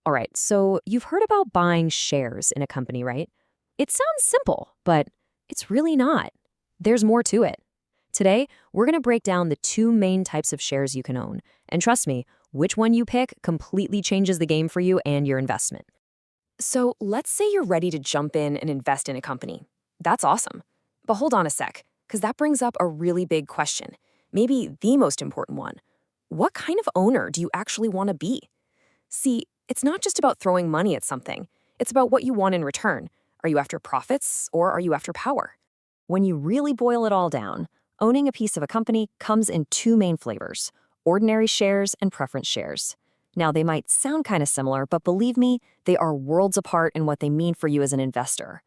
All right, so you've heard about buying shares in a company, right? It sounds simple, but it's really not. There's more to it. Today, we're going to break down the two main types of shares you can own. And trust me, which one you pick completely changes the game for you and your investment. So let's say you're ready to jump in and invest in a company. That's awesome. But hold on a sec, because that brings up a really big question. Maybe the most important one. What kind of owner do you actually want to be? See, it's not just about throwing money at something. It's about what you want in return. Are you after profits or are you after power? When you really boil it all down, owning a piece of a company comes in two main flavors: ordinary shares and preference shares. Now, they might sound kind of similar, but believe me, they are worlds apart in what they mean for you as an investor.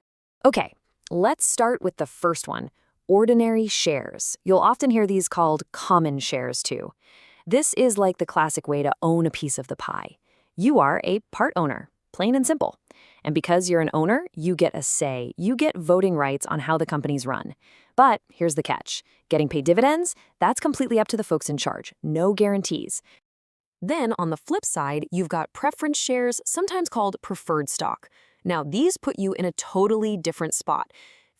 Okay, let's start with the first one, ordinary shares. You'll often hear these called common shares too. This is like the classic way to own a piece of the pie. You are a part owner, plain and simple. And because you're an owner, you get a say. You get voting rights on how the companies run. But here's the catch. Getting paid dividends, that's completely up to the folks in charge. No guarantees. Then on the flip side, you've got preference shares, sometimes called preferred stock. Now, these put you in a totally different spot.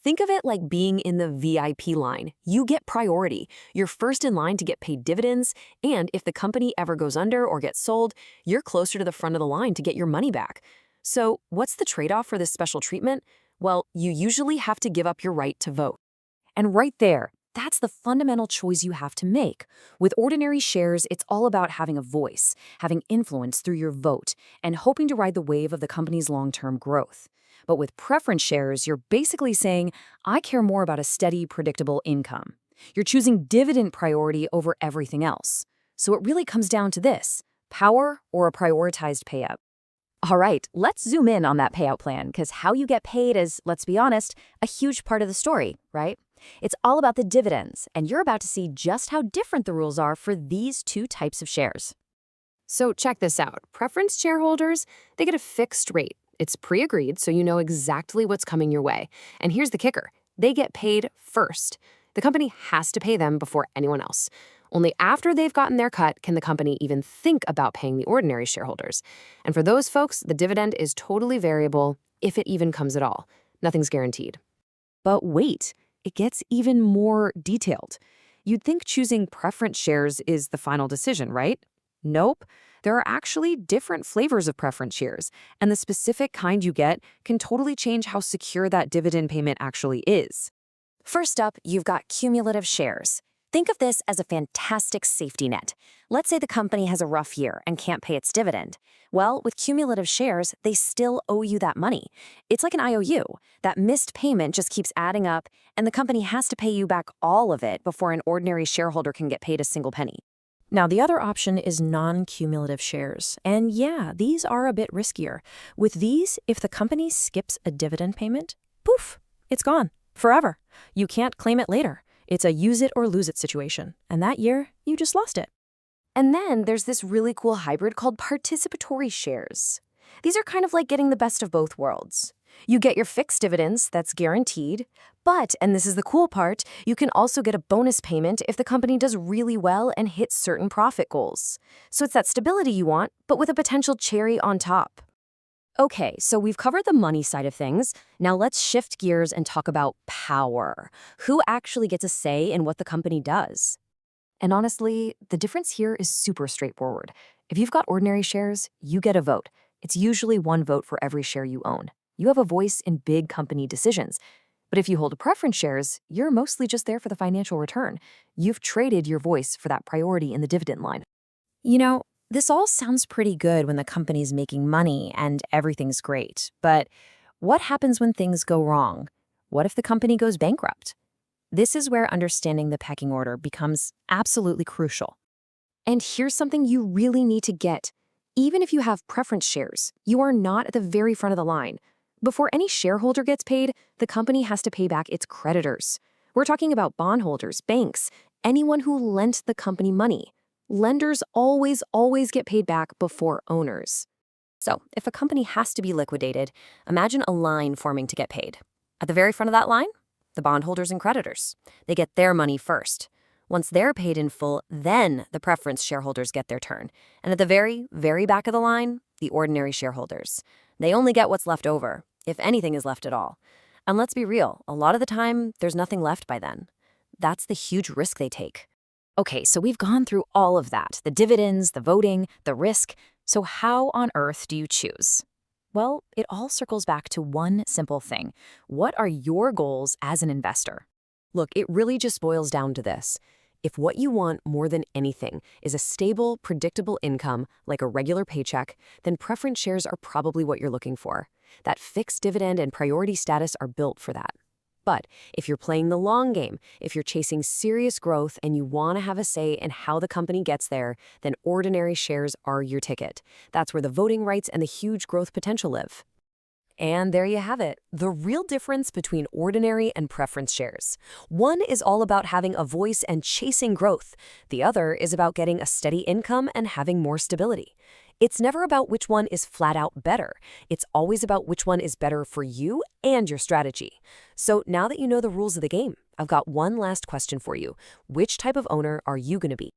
Think of it like being in the VIP line. You get priority. You're first in line to get paid dividends, and if the company ever goes under or gets sold, you're closer to the front of the line to get your money back. So, what's the trade-off for this special treatment? Well, you usually have to give up your right to vote. And right there, that's the fundamental choice you have to make. With ordinary shares, it's all about having a voice, having influence through your vote, and hoping to ride the wave of the company's long-term growth. But with preference shares, you're basically saying, I care more about a steady, predictable income. You're choosing dividend priority over everything else. So it really comes down to this: power or a prioritized payout. All right, let's zoom in on that payout plan, because how you get paid is, let's be honest, a huge part of the story, right? It's all about the dividends, and you're about to see just how different the rules are for these two types of shares. So check this out. Preference shareholders, they get a fixed rate. It's pre-agreed, so you know exactly what's coming your way. And here's the kicker. They get paid first. The company has to pay them before anyone else. Only after they've gotten their cut can the company even think about paying the ordinary shareholders. And for those folks, the dividend is totally variable, if it even comes at all. Nothing's guaranteed. But wait, it gets even more detailed. You'd think choosing preference shares is the final decision, right? Nope. There are actually different flavors of preference shares, and the specific kind you get can totally change how secure that dividend payment actually is. First up, you've got cumulative shares. Think of this as a fantastic safety net. Let's say the company has a rough year and can't pay its dividend. Well, with cumulative shares, they still owe you that money. It's like an IOU. That missed payment just keeps adding up, and the company has to pay you back all of it before an ordinary shareholder can get paid a single penny. Now, the other option is non-cumulative shares. And yeah, these are a bit riskier. With these, if the company skips a dividend payment, poof, it's gone forever. You can't claim it later. It's a use it or lose it situation. And that year, you just lost it. And then there's this really cool hybrid called participatory shares. These are kind of like getting the best of both worlds. You get your fixed dividends, that's guaranteed, but, and this is the cool part, you can also get a bonus payment if the company does really well and hits certain profit goals. So it's that stability you want, but with a potential cherry on top. Okay, so we've covered the money side of things. Now let's shift gears and talk about power. Who actually gets a say in what the company does? And honestly, the difference here is super straightforward. If you've got ordinary shares, you get a vote. It's usually one vote for every share you own. You have a voice in big company decisions. But if you hold preference shares, you're mostly just there for the financial return. You've traded your voice for that priority in the dividend line. You know, this all sounds pretty good when the company's making money and everything's great. But what happens when things go wrong? What if the company goes bankrupt? This is where understanding the pecking order becomes absolutely crucial. And here's something you really need to get. Even if you have preference shares, you are not at the very front of the line. Before any shareholder gets paid, the company has to pay back its creditors. We're talking about bondholders, banks, anyone who lent the company money. Lenders always get paid back before owners. So, if a company has to be liquidated, imagine a line forming to get paid. At the very front of that line, the bondholders and creditors. They get their money first. Once they're paid in full, then the preference shareholders get their turn. And at the very, very back of the line, the ordinary shareholders. They only get what's left over, if anything is left at all. And let's be real, a lot of the time, there's nothing left by then. That's the huge risk they take. Okay, so we've gone through all of that, the dividends, the voting, the risk. So how on earth do you choose? Well, it all circles back to one simple thing. What are your goals as an investor? Look, it really just boils down to this. If what you want more than anything is a stable, predictable income, like a regular paycheck, then preference shares are probably what you're looking for. That fixed dividend and priority status are built for that. But if you're playing the long game, if you're chasing serious growth and you want to have a say in how the company gets there, then ordinary shares are your ticket. That's where the voting rights and the huge growth potential live. And there you have it, the real difference between ordinary and preference shares. One is all about having a voice and chasing growth. The other is about getting a steady income and having more stability. It's never about which one is flat out better. It's always about which one is better for you and your strategy. So now that you know the rules of the game, I've got one last question for you. Which type of owner are you going to be?